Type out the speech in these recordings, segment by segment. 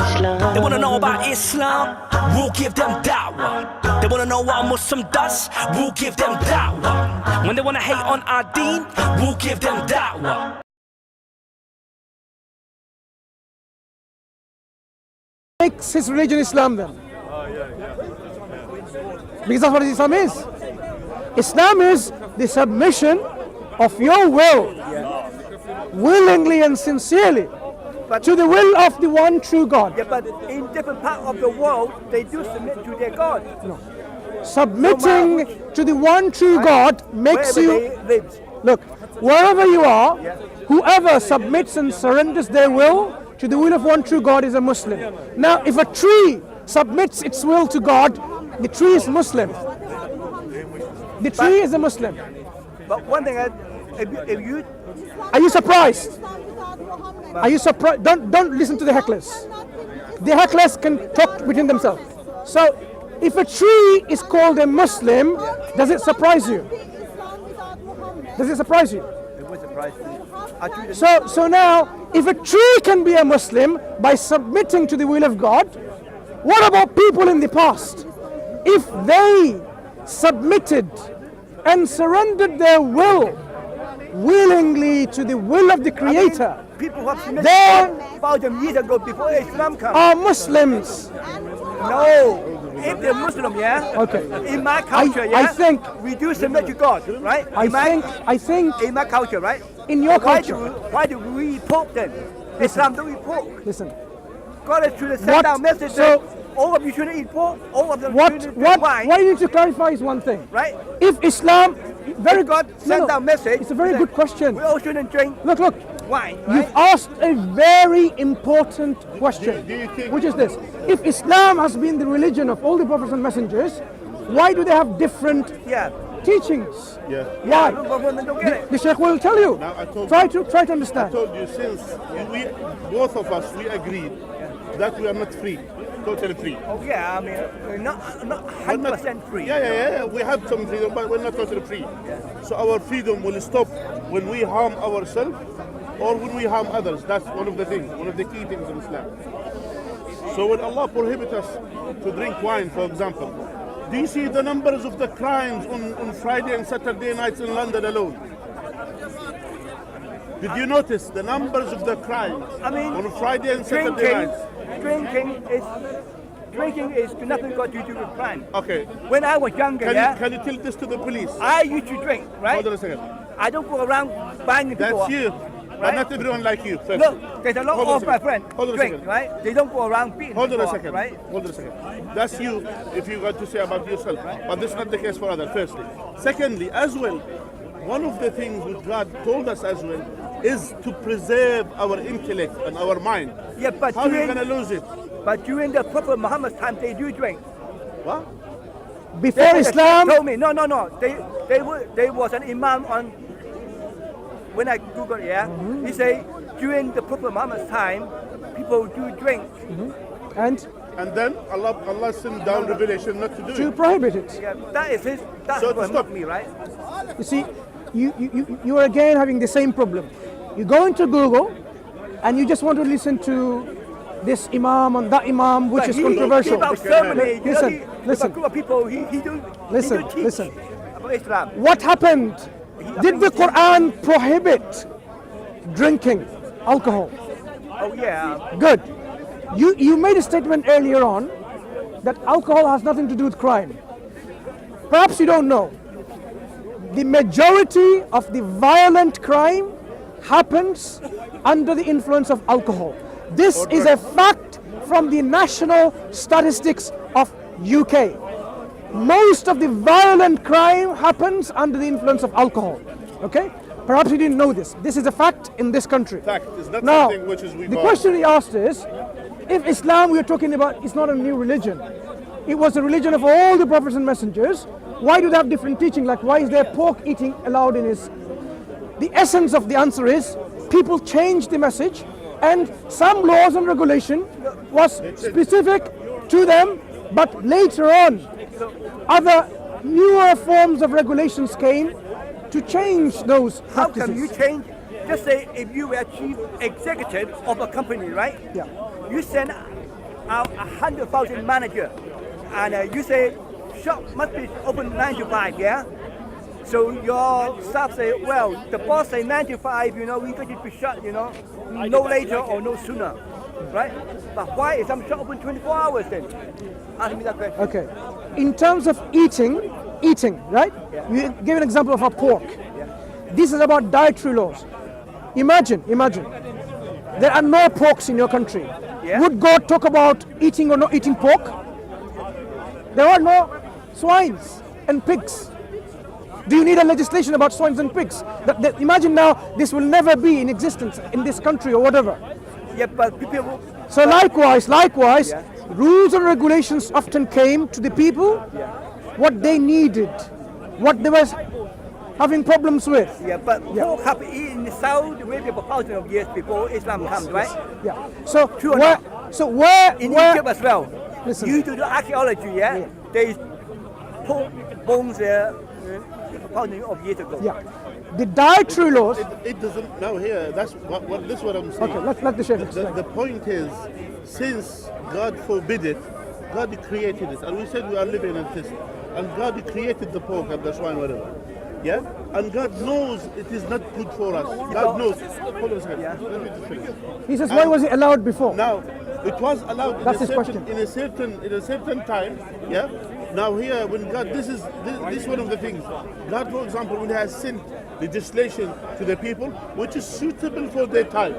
They wanna know about Islam, we'll give them da'wah. They wanna know what a Muslim does, we'll give them da'wah. When they wanna hate on our deen, we'll give them da'wah. Makes his religion Islam then? Because that's what Islam is. Islam is the submission of your will, willingly and sincerely, to the will of the one true God. Yeah, but in different parts of the world, they do submit to their God. No. Submitting to the one true God makes you... Look, wherever you are, whoever submits and surrenders their will to the will of one true God is a Muslim. Now, if a tree submits its will to God, the tree is Muslim. The tree is a Muslim. But one thing, if you... Are you surprised? Are you surprised? Don't listen to the hecklers. The hecklers can talk between themselves. So, if a tree is called a Muslim, does it surprise you? Does it surprise you? It would surprise me. So now, if a tree can be a Muslim by submitting to the will of God, what about people in the past? If they submitted and surrendered their will willingly to the will of the Creator, people who have submitted 1,000 years ago before Islam comes are Muslims. No. If they're Muslim, Okay. in my culture, I think we do submit to God, right? I think in my culture, right? In your culture. Why do we eat pork then? Islam don't eat pork. Listen. God is trying to send out message that all of you shouldn't eat pork, all of them shouldn't drink wine. What you need to clarify is one thing. Right? If Islam, God sent out message. It's a very good question. We all shouldn't drink Look. wine. You've asked a very important question, which is this. If Islam has been the religion of all the prophets and messengers, why do they have different teachings? Why? The Sheikh will tell you. Try to understand. I told you, since both of us, we agreed that we are not free, totally free. Oh yeah, I mean, not 100% free. Yeah. We have some freedom, but we're not totally free. So our freedom will stop when we harm ourselves or when we harm others. That's one of the things, one of the key things in Islam. So when Allah prohibits us to drink wine, for example, do you see the numbers of the crimes on Friday and Saturday nights in London alone? Did you notice the numbers of the crimes on Friday and Saturday nights? Drinking is nothing got to do with crime. Okay. When I was younger, can you tell this to the police? I used to drink, right? Hold on a second. I don't go around banging people. That's you. But not everyone like you. First. Look, there's a lot of my friends drink, second. right? They don't go around beating Hold on people a second. right? Hold on a second. That's you, if you got to say about yourself. But this is not the case for others, firstly. Secondly, as well, one of the things which God told us as well is to preserve our intellect and our mind. Yeah, but how are you going to lose it? But during the Prophet Muhammad's time, they do drink. What? Before Islam? Told me, no. They was an imam on. When I Googled he say during the Prophet Muhammad's time, people do drink. And then Allah sent down revelation not to do it. To prohibit it. Yeah, that's so what stopped me, right? You see, you are again having the same problem. You go into Google and you just want to listen to this imam and that imam, which is controversial. Listen. A group of people, he do teach about Islam. What happened? Did the Quran prohibit drinking alcohol? Oh yeah. Good. You made a statement earlier on that alcohol has nothing to do with crime. Perhaps you don't know. The majority of the violent crime happens under the influence of alcohol. This is a fact from the national statistics of UK. Most of the violent crime happens under the influence of alcohol. Okay? Perhaps you didn't know this. This is a fact in this country. Fact is not now, something which is the question he asked is, if Islam we're talking about is not a new religion, it was the religion of all the prophets and messengers, why do they have different teaching? Like, why is there pork eating allowed in his... The essence of the answer is, people changed the message, and some laws and regulation was specific to them, but later on, other newer forms of regulations came to change those practices. How come you change? Just say if you were chief executive of a company, right? Yeah. You send are 100,000 manager, and you say shop must be open 9 to 5, yeah? So your staff say, well, the boss say 9 to 5, you know, we got to be shut, you know, no later or no sooner, right? But why is some shop open 24 hours then? Ask me that question. Okay. In terms of eating, right? Yeah. You give an example of a pork. Yeah. This is about dietary laws. Imagine, there are no porks in your country. Yeah. Would God talk about eating or not eating pork? There are no swines and pigs. Do you need a legislation about swines and pigs? Imagine now this will never be in existence in this country or whatever. Yeah, but people. So likewise, Yeah. rules and regulations often came to the people what they needed, what they were having problems with. Yeah, but pork have been eaten in Saudi Arabia for thousands of years before Islam comes, right? Yeah. So True or where, not? so where, In where Egypt as well. Listen. You do the archaeology, yeah? There is pork bones there thousands of years ago. yeah, the dietary laws. It doesn't now here. That's what this is what I'm saying. Okay, let the chef The explain. point is, since God forbid it, God created it, and we said we are living in this, and God created the pork and the swine, whatever. Yeah, and God knows it is not good for us. God knows. Hold on a second. Yeah. Let me just finish. He says, why was it allowed before? Now, it was allowed That's his in question. a certain time. Yeah. Now here, when God, this is one of the things. God, for example, when He has sent legislation to the people, which is suitable for their time.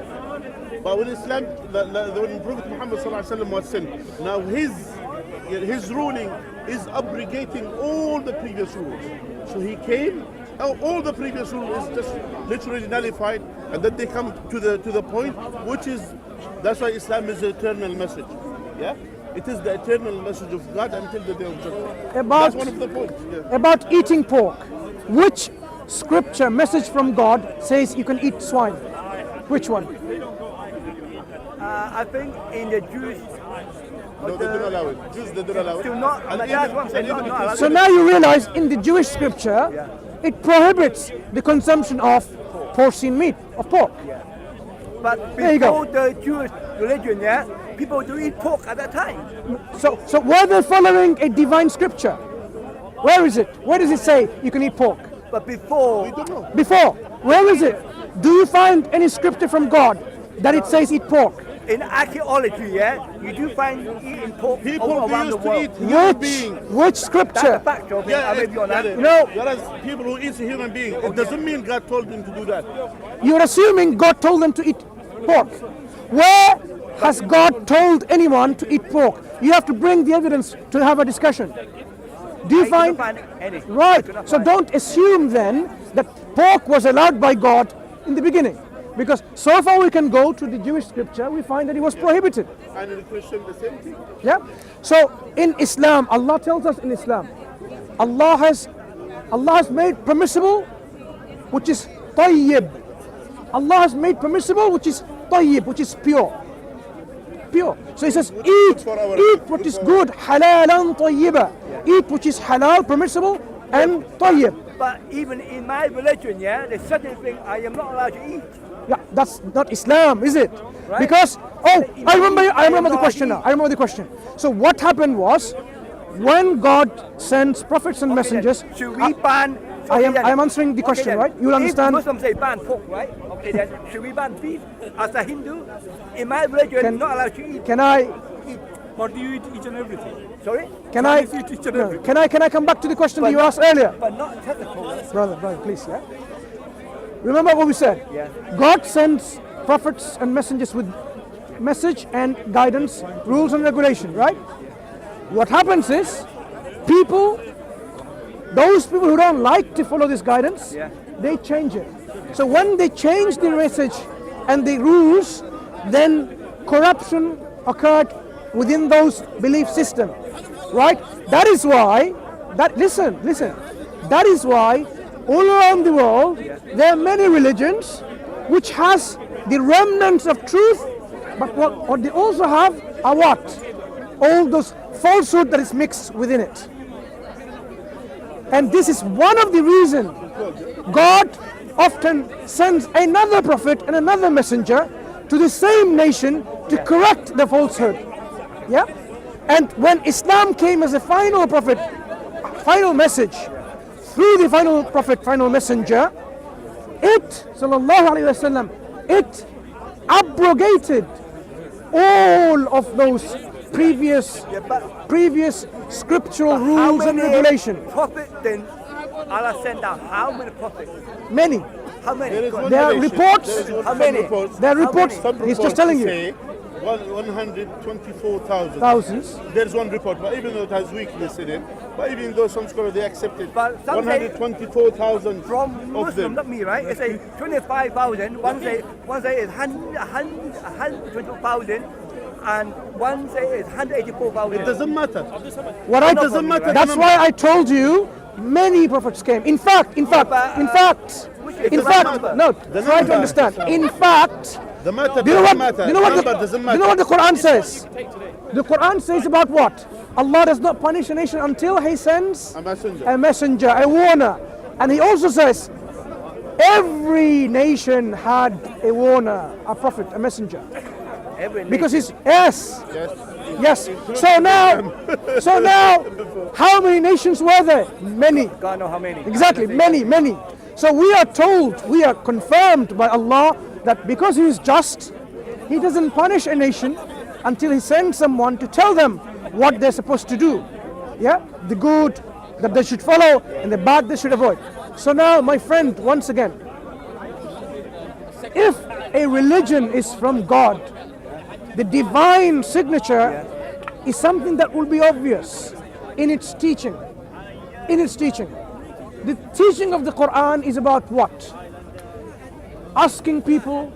But when Islam, when Prophet Muhammad ﷺ was sent, now his ruling is abrogating all the previous rules. So he came. All the previous rule is just literally nullified, and then they come to the point, which is that's why Islam is the eternal message. Yeah, it is the eternal message of God until the day of judgment. That's one of the points. Yeah. About eating pork, which scripture message from God says you can eat swine? Which one? I think in the Jewish. No, they don't allow it. Jews, they don't allow it. Do not. And That's even- what I'm saying. and even- Not allowed. So now you realize in the Jewish scripture, it prohibits the consumption of porcine meat, of pork. But There you go. before the Jewish religion, yeah, people do eat pork at that time. So were they following a divine scripture? Where is it? Where does it say you can eat pork? But before, we don't know. Before, where is it? Do you find any scripture from God that it says eat pork? in archaeology, yeah, you do find eating pork People all around the used to world. eat human beings. Which That's a scripture? fact, Joe. Yeah, I'm with you on that. yeah, No. whereas people who eat a human being, it doesn't mean God told them to do that. You're assuming God told them to eat pork. Where has God told anyone to eat pork? You have to bring the evidence to have a discussion. Do you I couldn't find? any. I Right. couldn't So find. don't assume then that pork was allowed by God in the beginning. Because so far we can go to the Jewish scripture, we find that it was prohibited. And in the Christian, the same thing. Yeah. So in Islam, Allah tells us in Islam, Allah has made permissible, which is tayyib. Allah has made permissible, which is tayyib, which is pure. Pure. So He says, eat what is good, halalan tayyiba. Eat which is halal, permissible, and tayyib. But even in my religion, yeah, there's certain things I am not allowed to eat. Yeah, that's not Islam, is it? Right. Because I remember the question now. I remember the question. So what happened was, when God sends prophets and messengers, Then should we ban? I am then. answering the question, then. right? You'll understand. If Muslims say ban pork, right? Okay, then should we ban beef? As a Hindu, in my religion, Can- not allowed to eat. Can I? Or do you eat each and everything? Sorry, Can I? Chinese eat each and No, everything. can I come back to the question that you asked earlier, but not technical. brother, please, yeah. Remember what we said. Yeah. God sends prophets and messengers with message and guidance, rules and regulation, right? What happens is, those people who don't like to follow this guidance, Yeah. they change it. So when they change the message and the rules, then corruption occurred within those belief system, right? That is why, listen, that is why all around the world, there are many religions which has the remnants of truth, but what they also have are what? All those falsehood that is mixed within it. And this is one of the reasons God often sends another prophet and another messenger to the same nation to correct the falsehood. Yeah? And when Islam came as a final prophet, final message, through the final prophet, final messenger, it, sallallahu alayhi wasallam, it abrogated all of those previous scriptural rules and regulations. Prophets then Allah sent down? How many prophets? Many. How many? There is one There are relation. reports. There is one- How some many? reports- There are reports. some He's just reports telling you. say 124,000. Thousands. There's one report, but even though it has weakness in it, but even though some scholars they accepted But some say- 124,000 From of Muslim, them. not me, right? It's a 25,000. One say it's 120,000, and one say it's 184,000. It doesn't matter. What I doesn't matter. That's why I told you many prophets came. In fact, It no, The try to number. understand. In fact, The matter do you know doesn't what? matter. You know what? Number doesn't matter. You know what the Quran says? The Quran says about what? Allah does not punish a nation until He sends A messenger. a messenger, a warner. And He also says, every nation had a warner, a prophet, a messenger. Every Because nation. yes. Yes. So now, how many nations were there? Many. God know how many. Exactly, many. So we are told, we are confirmed by Allah that because He is just, He doesn't punish a nation until He sends someone to tell them what they're supposed to do. Yeah, the good that they should follow and the bad they should avoid. So now, my friend, once again, if a religion is from God, the divine signature is something that will be obvious in its teaching. In its teaching. The teaching of the Quran is about what? Asking people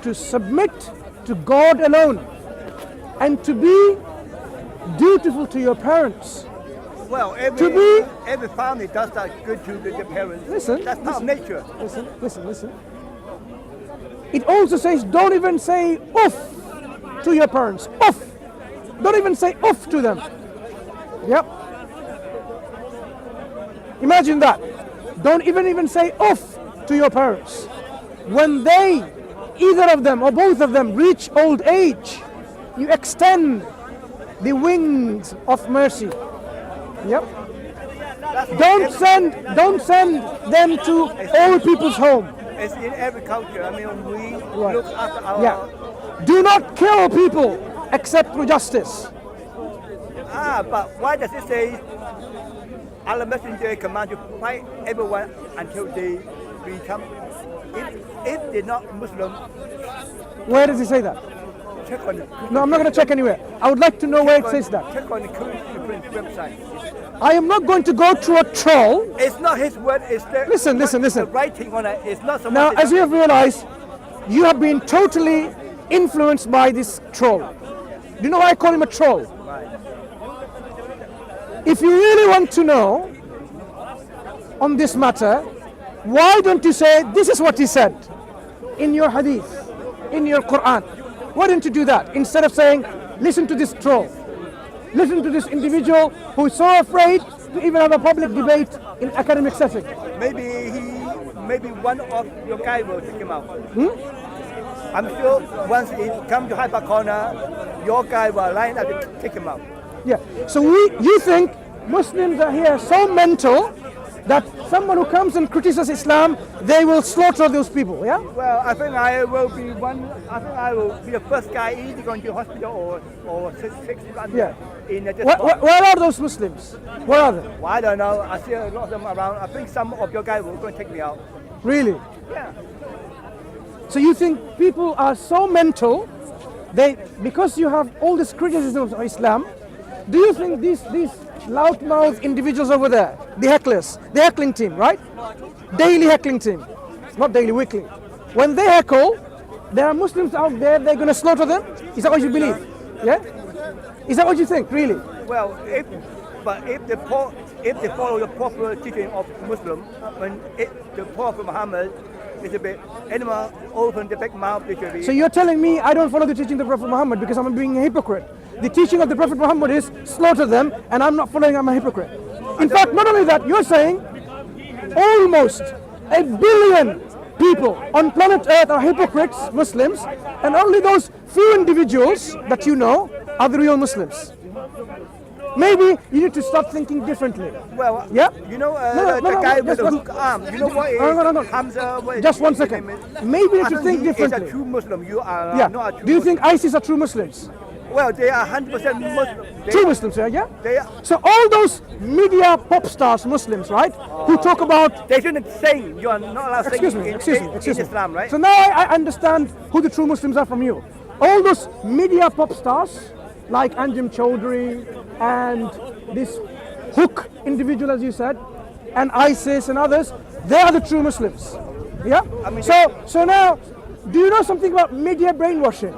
to submit to God alone and to be dutiful to your parents. Well, To every family does that good to their parents. Listen, That's part of nature. Listen. It also says don't even say oof to your parents. Oof. Don't even say oof to them. Yep. Imagine that. Don't even say oof to your parents. When they, either of them or both of them, reach old age, you extend the wings of mercy. Yep. Don't send them to old people's home. It's in every culture. I mean, we Right. look after our. Yeah. Do not kill people except through justice. But why does it say Allah Messenger command to fight everyone until they become? If they're not Muslim, Where does it say that? check on the. No, I'm not going to check anywhere. I would like to know where it says that. Check on the Quran website. I am not going to go through a troll. It's not his word. It's the Listen. The writing on it. It's not someone. Now, as you have realized, you have been totally influenced by this troll. Do you know why I call him a troll? If you really want to know on this matter, why don't you say this is what he said in your hadith, in your Quran? Why don't you do that instead of saying, listen to this troll, listen to this individual who is so afraid to even have a public debate in academic setting? Maybe one of your guys will take him out. I'm sure once he comes to Hyde corner, your guy will line up to take him out. Yeah. So you think Muslims are here so mental that someone who comes and criticizes Islam, they will slaughter those people, yeah? Well, I think I will be the first guy either going to hospital or six months Yeah. in the Where are those Muslims? Where are they? Well, I don't know. I see a lot of them around. I think some of your guys will go and take me out. Really? Yeah. So you think people are so mental, because you have all this criticism of Islam, do you think these loudmouth individuals over there, the hecklers, the heckling team, right? Daily heckling team, not daily, weekly. When they heckle, there are Muslims out there, they're going to slaughter them? Is that what you believe? Yeah? Is that what you think, really? Well, if they follow the proper teaching of Muslim, the Prophet Muhammad is a bit animal open the big mouth literally. So you're telling me I don't follow the teaching of the Prophet Muhammad because I'm being a hypocrite. The teaching of the Prophet Muhammad is slaughter them, and I'm not following, I'm a hypocrite. In fact, not only that, you're saying almost 1 billion people on planet Earth are hypocrites, Muslims, and only those few individuals that you know are the real Muslims. Maybe you need to start thinking differently. Well, Yeah? you know, No, the no, guy no, with the just hook arm, you know what is No. Hamza? What is Just one his second. name is? Maybe you I need to think think he is differently. a true Muslim. You are Yeah. not a true Do you Muslim. think ISIS are true Muslims? Well, they are 100% Muslim. True Muslims, yeah? They are. So all those media pop stars Muslims, right, who talk about, They shouldn't sing. You are not allowed to sing in Islam, right? So now I understand who the true Muslims are from you. All those media pop stars, like Anjem Choudhury and this Hook individual, as you said, and ISIS and others, they are the true Muslims. Yeah? So now, do you know something about media brainwashing?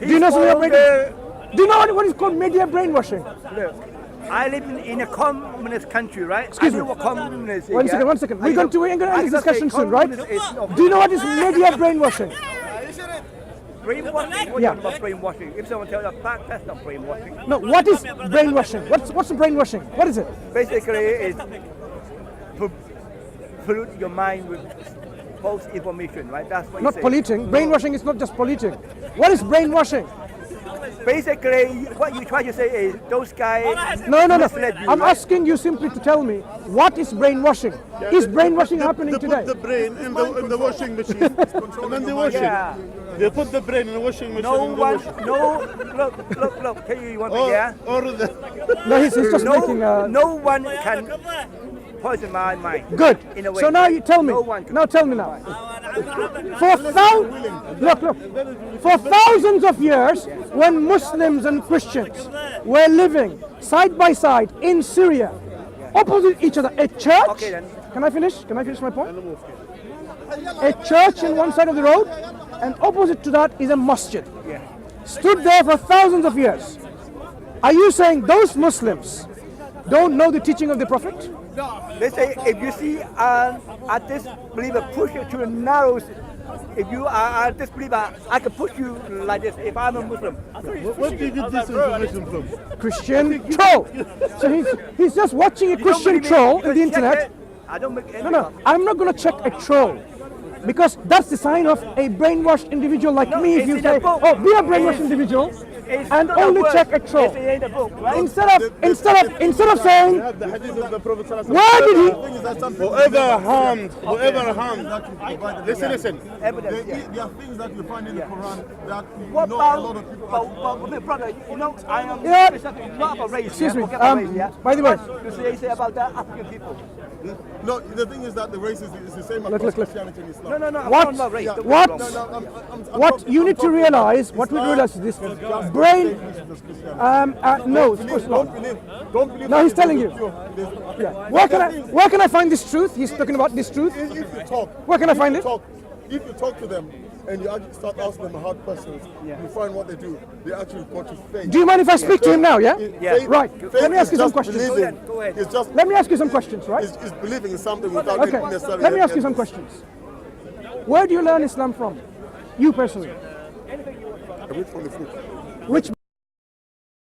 Do you know something about Do you know what is called media brainwashing? Look, I live in a communist country, right? Excuse I me. know what communist is. One yeah? second, one second. We're going to end this discussion soon, right? Do Do you know what is media brainwashing? brainwashing? What Yeah. about brainwashing? If someone tells you that's not brainwashing. No, what is brainwashing? What's brainwashing? What is it? Basically, it's pollute your mind with false information, right? That's what Not you say. polluting. Brainwashing is not just polluting. What is brainwashing? Basically, what you try to say is those guys. No. misled you, I'm right? asking you simply to tell me what is brainwashing? Is brainwashing happening They today? put the brain in the washing machine, and then they wash Yeah. it. They put the brain in the washing machine. No and they one, wash it. no, look. Tell you one thing, yeah. Or the, No, he's just making a. No one can poison my mind. Good. In a way. So now you tell me. No one can. Now tell me now. For thousands of years, when Muslims and Christians were living side by side in Syria, opposite each other, a church. Okay, then. Can I finish? Can I finish my point? A church in one side of the road, and opposite to that is a masjid. Yeah. Stood there for thousands of years. Are you saying those Muslims don't know the teaching of the Prophet? They say if you see a disbeliever push you to the narrows, if you are a disbeliever, I can push you like this if I'm a Muslim. where do you get this information from? Christian troll. So he's just watching a You don't Christian believe me? troll You in the can check internet. it. I don't make any. No, I'm not going to check a troll. Because that's the sign of a brainwashed individual like No, me. If it's you in say, the book. oh, be a brainwashed It's- individual, It's and not a only word. check a troll. It's in the book, right? Instead of We saying, have the hadith of the Prophet sallallahu alaihi where did he? wasallam. Whoever harmed, listen. Evidence, yeah. There are things that you find in the Quran that What a about, lot of people brother, you know, I am Yeah. not about race. Excuse yeah? me, Forget about race, yeah? by the way. What you say about the African people? No, the thing is that the race is the same across look. Christianity and Islam. No, I'm What? not about race. Don't get me What? wrong. What you need to realize, what we realize is this: brain. No, of course not. Don't believe. No, he's telling you. There's- Yeah. Where can I find this truth? He's talking about this truth. If you talk, Where can I find it? If you talk to them and you actually start asking them hard questions, you find what they do. They actually go to faith. Do you mind if I speak to him now? Yeah. Yeah. Right. Let me ask you some Just questions. believing. Go ahead. It's just. Let me ask you some questions, right? It's believing in something without Okay. necessarily. Let me ask you some evidence. questions. Where do you learn Islam from? You personally. I read from the book. Which